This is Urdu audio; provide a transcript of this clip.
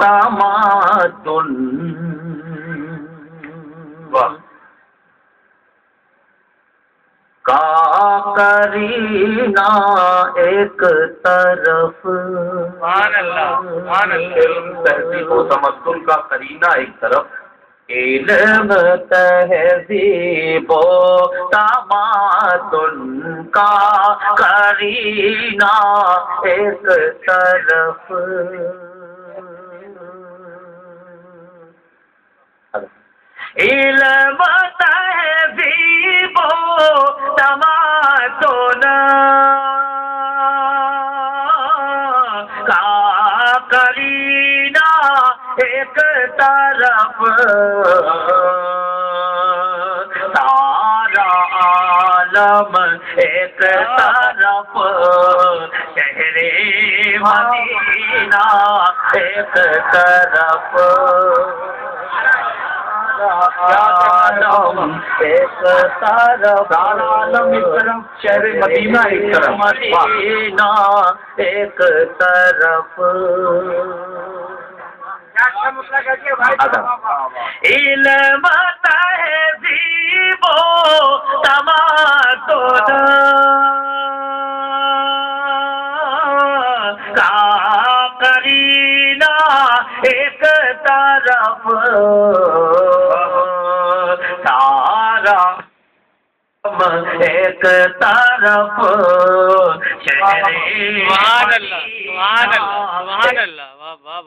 تمدن کا کرینہ ایک طرف، سبحان اللہ سبحان اللہ، علم تہذیب و تمدن کا کرینہ ایک طرف، علم تہذیب و تمدن کا کرینہ ایک طرف، علم تہذیب و تمدن کا کرینہ ایک طرف، سارا عالم ایک طرف، شہر مدینہ ایک طرف، عالم ایک طرف، عالم ایک طرف، شہر مدینہ ایک طرف، مدینہ ایک طرف، علم تہذیب و تمدن کا کرینہ ایک طرف، سارا ایک طرف، شہر سبحان اللہ سبحان اللہ سبحان اللہ، واہ واہ۔